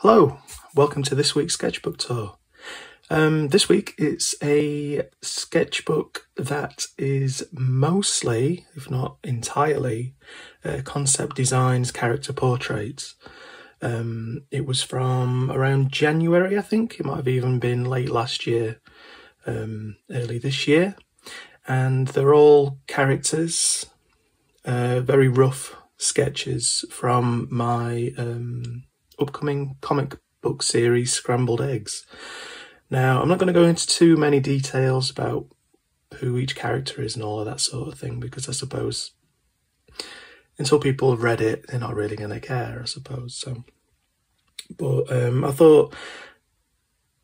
Hello, welcome to this week's sketchbook tour. This week it's a sketchbook that is mostly, if not entirely, concept designs, character portraits. It was from around January, I think. It might have even been late last year, early this year. And they're all characters, very rough sketches from my upcoming comic book series, Scrambled Eggs. Now, I'm not going to go into too many details about who each character is and all of that sort of thing, because I suppose until people have read it, they're not really going to care, I suppose. So, but I thought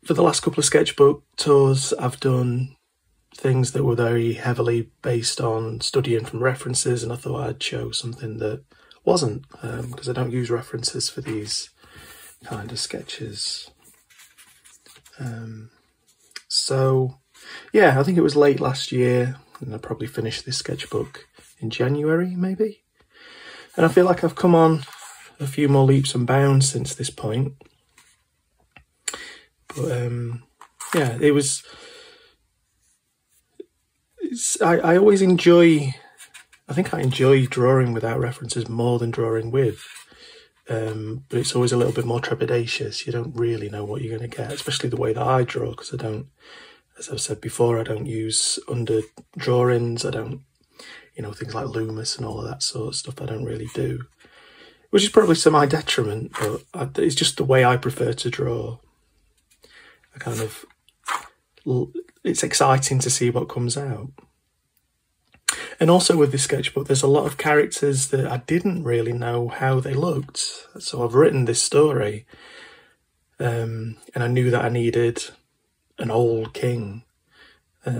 for the last couple of sketchbook tours, I've done things that were very heavily based on studying from references, and I thought I'd show something that wasn't, because I don't use references for these kind of sketches. So yeah, I think it was late last year, and I probably finished this sketchbook in January maybe, and I feel like I've come on a few more leaps and bounds since this point. But yeah, I always enjoy, I think I enjoy drawing without references more than drawing with. But it's always a little bit more trepidatious. You don't really know what you're going to get, especially the way that I draw, because I don't, as I've said before, I don't use under drawings. I don't, things like Loomis and all of that sort of stuff I don't really do, which is probably to my detriment, but it's just the way I prefer to draw. It's exciting to see what comes out. And also with this sketchbook, there's a lot of characters that I didn't really know how they looked. So I've written this story, and I knew that I needed an old king, but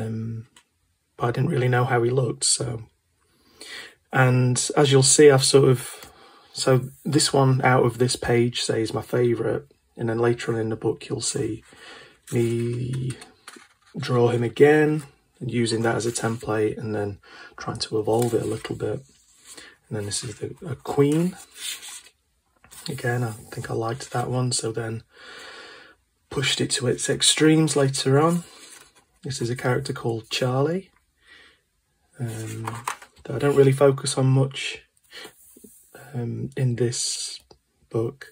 I didn't really know how he looked. So, and as you'll see, so this one out of this page, say, is my favourite, and then later on in the book, you'll see me draw him again, and using that as a template, and then trying to evolve it a little bit. And then this is a queen. Again, I think I liked that one, so then pushed it to its extremes later on. This is a character called Charlie, that I don't really focus on much in this book.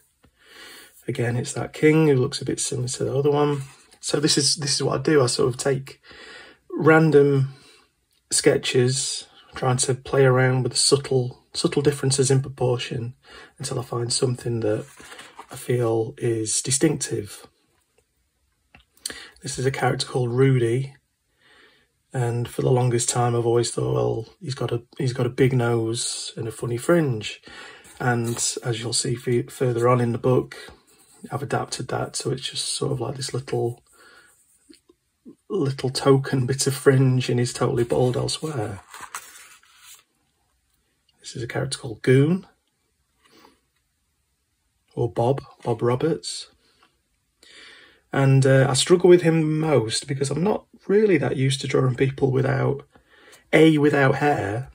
Again, it's that king who looks a bit similar to the other one. So this is what I do. I sort of take random sketches, trying to play around with the subtle differences in proportion until I find something that I feel is distinctive. This is a character called Rudy, and for the longest time I've always thought, well, he's got a big nose and a funny fringe, and as you'll see further on in the book, I've adapted that, so it's just sort of like this little token bit of fringe, and he's totally bald elsewhere. This is a character called Goon, or Bob Roberts. And I struggle with him most because I'm not really that used to drawing people without hair,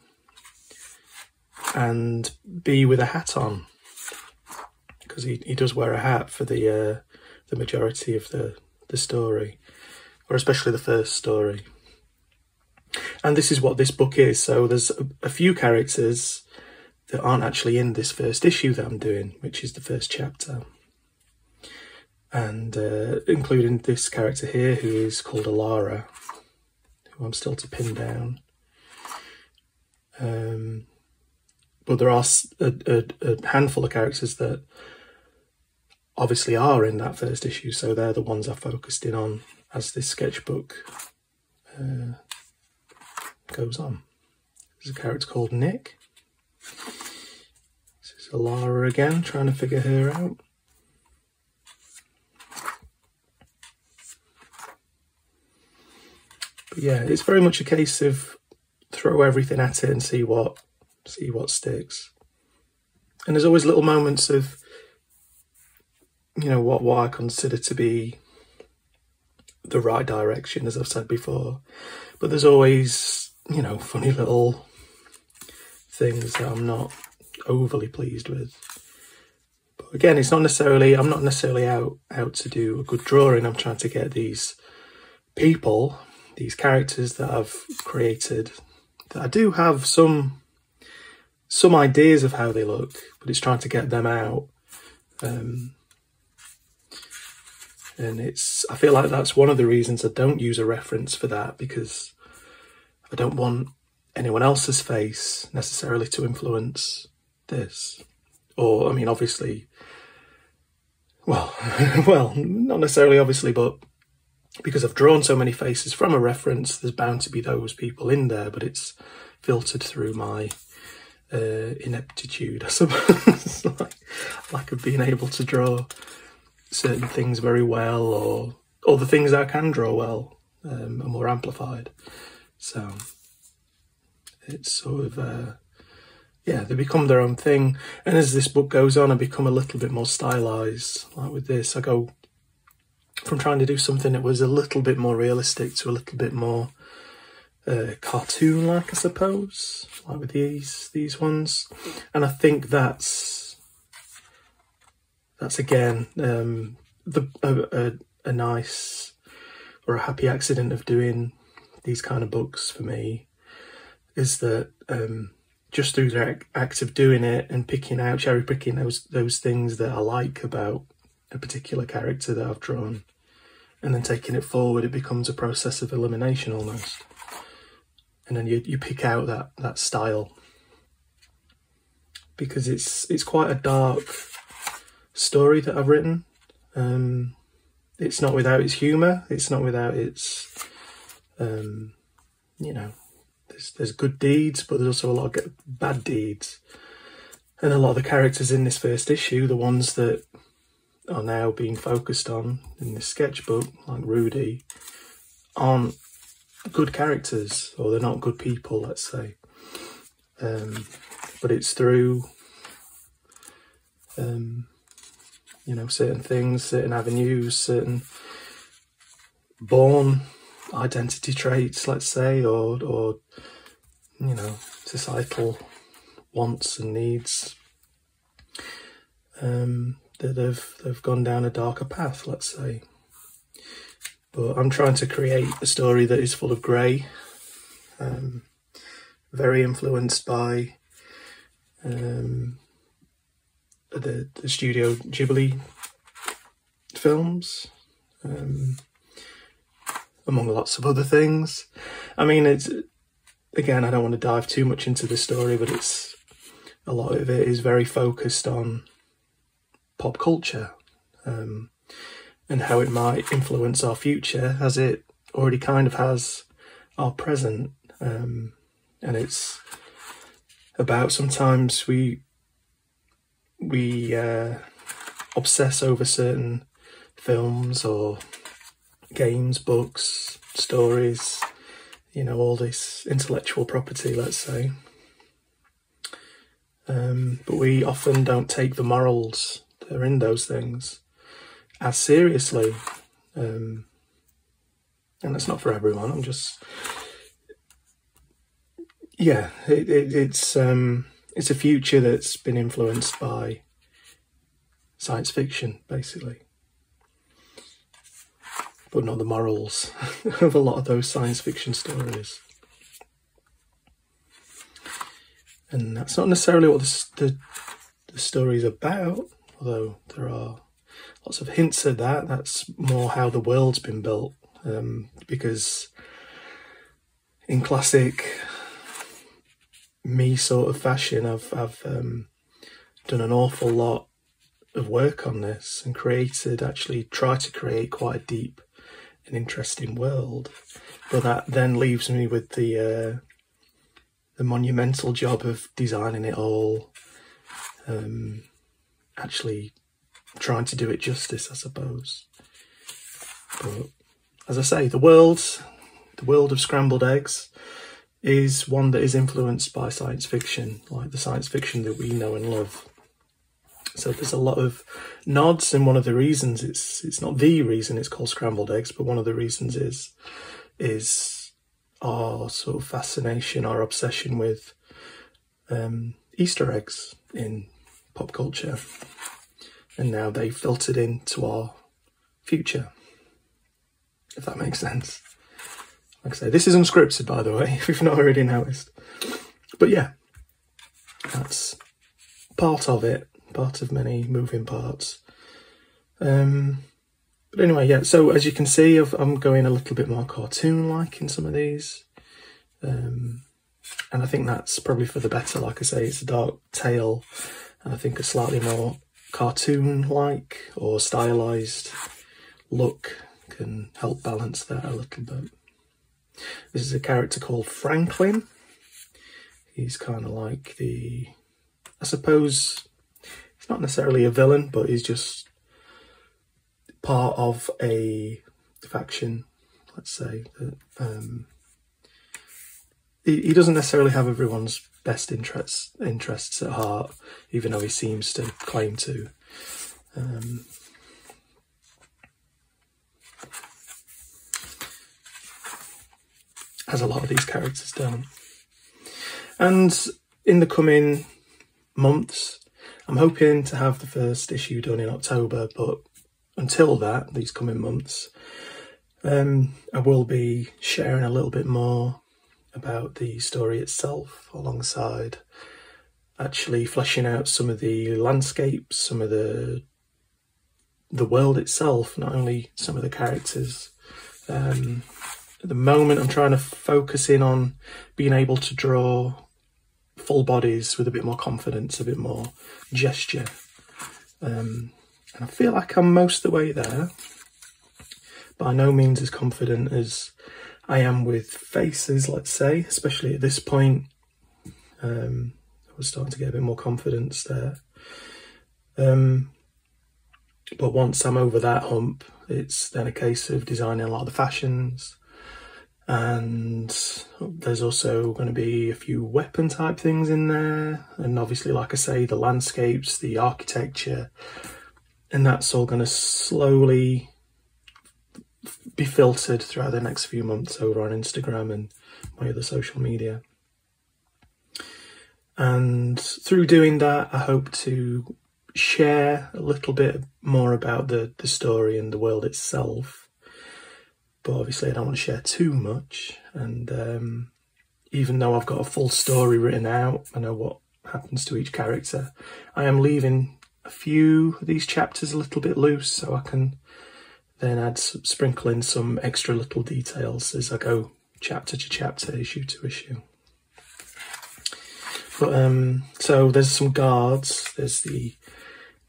and B, with a hat on, because he does wear a hat for the majority of the story, or especially the first story. And this is what this book is. So there's a few characters that aren't actually in this first issue that I'm doing, which is the first chapter. And including this character here, who is called Alara, who I'm still to pin down. But there are a handful of characters that obviously are in that first issue, so they're the ones I focused in on as this sketchbook goes on. There's a character called Nick. This is Alara again, trying to figure her out. But yeah, it's very much a case of throw everything at it and see what sticks. And there's always little moments of, what I consider to be the right direction, as I've said before. But there's always, funny little things that I'm not overly pleased with. But again, it's not necessarily, I'm not necessarily out to do a good drawing. I'm trying to get these people, these characters that I've created, that I do have some ideas of how they look, but it's trying to get them out. And I feel like that's one of the reasons I don't use a reference for that, because I don't want anyone else's face necessarily to influence this. Or, I mean, obviously, well, well, not necessarily obviously, but because I've drawn so many faces from a reference, there's bound to be those people in there, but it's filtered through my ineptitude, I suppose. Lack of being able to draw certain things very well, or the things that I can draw well are more amplified. So it's sort of, yeah, they become their own thing. And as this book goes on, I become a little bit more stylized. Like with this, I go from trying to do something that was a little bit more realistic to a little bit more cartoon-like, I suppose, like with these ones. And I think that's again a nice or a happy accident of doing these kind of books for me, is that just through the act of doing it and cherry picking those things that I like about a particular character that I've drawn, and then taking it forward, it becomes a process of elimination almost. And then you pick out that style, because it's quite a dark story that I've written. It's not without its humour. It's not without its, you know, there's good deeds, but there's also a lot of bad deeds. And a lot of the characters in this first issue, the ones that are now being focused on in this sketchbook, like Rudy, aren't good characters, or they're not good people, let's say. But it's through, you know, certain things, certain avenues, certain born identity traits, let's say, or you know, societal wants and needs, that they've gone down a darker path, let's say. But I'm trying to create a story that is full of grey, very influenced by the Studio Ghibli films, among lots of other things. I mean, again, I don't want to dive too much into the story, but a lot of it is very focused on pop culture, and how it might influence our future, as it already kind of has our present. And it's about, sometimes we obsess over certain films or games, books, stories, you know, all this intellectual property, let's say. But we often don't take the morals that are in those things as seriously. And that's not for everyone. I'm just, yeah, it's a future that's been influenced by science fiction, basically, but not the morals of a lot of those science fiction stories. And that's not necessarily what the story's about, although there are lots of hints at that. That's more how the world's been built, because in classic me sort of fashion, I've done an awful lot of work on this and tried to create quite a deep and interesting world. But that then leaves me with the monumental job of designing it all, actually trying to do it justice, I suppose. But as I say, the world of Scrambled Eggs is one that is influenced by science fiction, like the science fiction that we know and love. So there's a lot of nods, and one of the reasons it's not the reason it's called Scrambled Eggs, but one of the reasons is our sort of fascination, our obsession with Easter eggs in pop culture. and now they filtered into our future, if that makes sense. Like I say, this is unscripted, by the way, if you've not already noticed. But yeah, that's part of it, part of many moving parts. But anyway, yeah, so as you can see, I'm going a little bit more cartoon-like in some of these. And I think that's probably for the better. Like I say, it's a dark tale, and I think a slightly more cartoon-like or stylised look can help balance that a little bit. This is a character called Franklin. He's kind of like I suppose, he's not necessarily a villain, but he's just part of a faction, let's say. That he doesn't necessarily have everyone's best interests at heart, even though he seems to claim to. As a lot of these characters don't. And in the coming months, I'm hoping to have the first issue done in October, but until that, these coming months, I will be sharing a little bit more about the story itself, alongside actually fleshing out some of the landscapes, some of the world itself, not only some of the characters. At the moment, I'm trying to focus in on being able to draw full bodies with a bit more confidence, a bit more gesture. And I feel like I'm most of the way there. By no means as confident as I am with faces, let's say, especially at this point. I was starting to get a bit more confidence there. But once I'm over that hump, it's then a case of designing a lot of the fashions. And there's also going to be a few weapon type things in there. And obviously, like I say, the landscapes, the architecture, and that's all going to slowly be filtered throughout the next few months over on Instagram and my other social media. And through doing that, I hope to share a little bit more about the story and the world itself. But obviously I don't want to share too much, and even though I've got a full story written out, I know what happens to each character, I am leaving a few of these chapters a little bit loose, so I can then sprinkle in some extra little details as I go chapter to chapter, issue to issue. But so there's some guards, there's the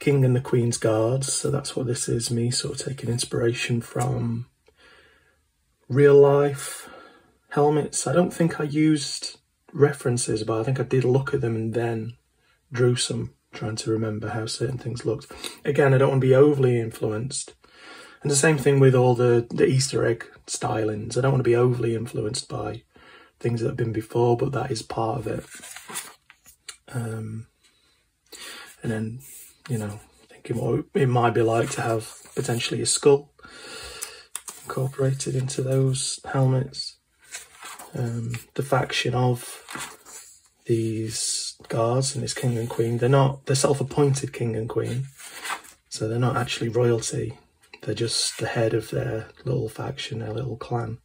King and the Queen's guards, so that's what this is, me sort of taking inspiration from real life helmets. I don't think I used references, but I think I did look at them and then drew some, trying to remember how certain things looked. Again, I don't want to be overly influenced. And the same thing with all the Easter egg stylings. I don't want to be overly influenced by things that have been before, but that is part of it. And then, you know, thinking what it might be like to have potentially a skull incorporated into those helmets. The faction of these guards and this king and queen, they're self-appointed king and queen, so they're not actually royalty. They're just the head of their little faction, their little clan.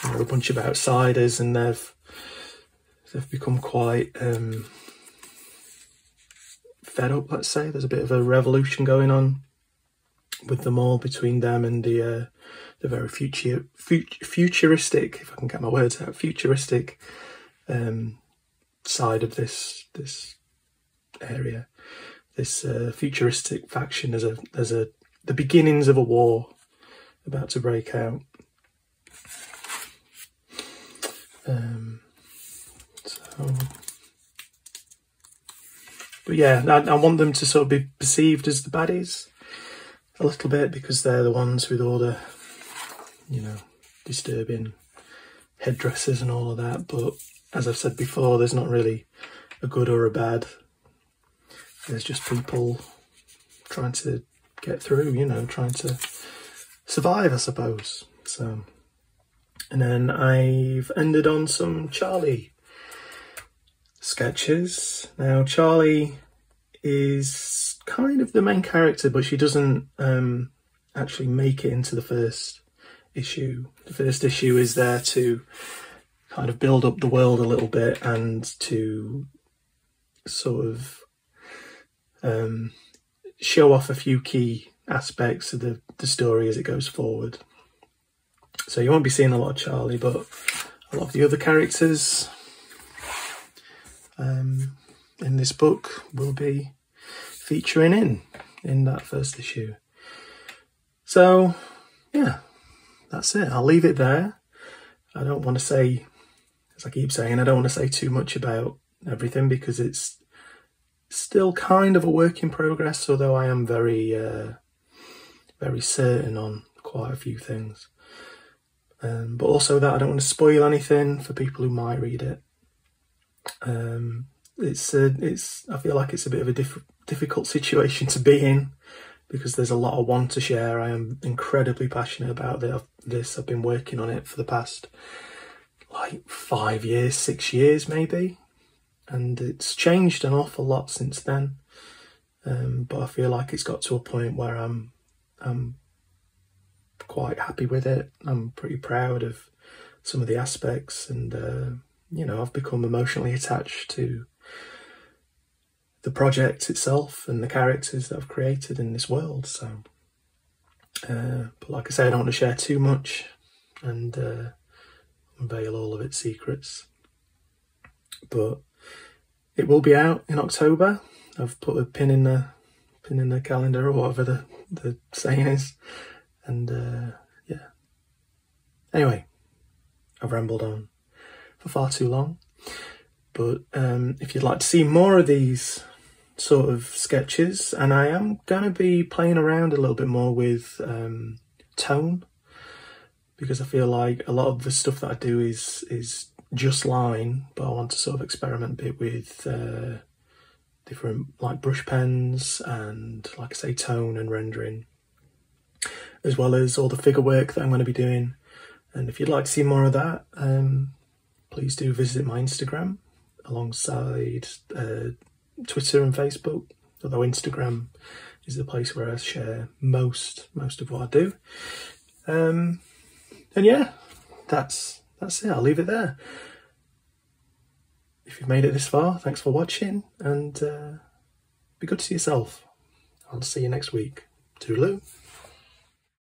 And they're a bunch of outsiders, and they've become quite fed up, let's say. There's a bit of a revolution going on with them all, between them and the very futuristic, if I can get my words out, futuristic side of this area. This futuristic faction. There's the beginnings of a war about to break out. But yeah, I want them to sort of be perceived as the baddies a little bit, because they're the ones with all the, you know, disturbing headdresses and all of that. But as I've said before, there's not really a good or a bad. There's just people trying to get through, you know, trying to survive, I suppose. So, and then I've ended on some Charlie sketches. Now, Charlie is kind of the main character, but she doesn't actually make it into the first issue. The first issue is there to kind of build up the world a little bit and to sort of show off a few key aspects of the story as it goes forward. So you won't be seeing a lot of Charlie, but a lot of the other characters in this book will be featuring in that first issue. So yeah, that's it. I'll leave it there. I don't want to say, as I keep saying, I don't want to say too much about everything because it's still kind of a work in progress, although I am very certain on quite a few things. But also that I don't want to spoil anything for people who might read it. I feel like it's a bit of a difficult situation to be in because there's a lot I want to share. I am incredibly passionate about this. I've been working on it for the past like 5 years, 6 years maybe, and it's changed an awful lot since then. But I feel like it's got to a point where I'm quite happy with it. I'm pretty proud of some of the aspects, and I've become emotionally attached to the project itself and the characters that I've created in this world. So, but like I say, I don't want to share too much and unveil all of its secrets. But it will be out in October. I've put a pin in the calendar, or whatever the saying is. And yeah. Anyway, I've rambled on for far too long. But if you'd like to see more of these sort of sketches, and I am going to be playing around a little bit more with tone, because I feel like a lot of the stuff that I do is just line, but I want to sort of experiment a bit with different like brush pens and, like I say, tone and rendering, as well as all the figure work that I'm going to be doing. And if you'd like to see more of that, please do visit my Instagram alongside Twitter and Facebook, although Instagram is the place where I share most of what I do. And yeah, that's it. I'll leave it there. If you've made it this far, thanks for watching, and be good to yourself. I'll see you next week. Toodaloo.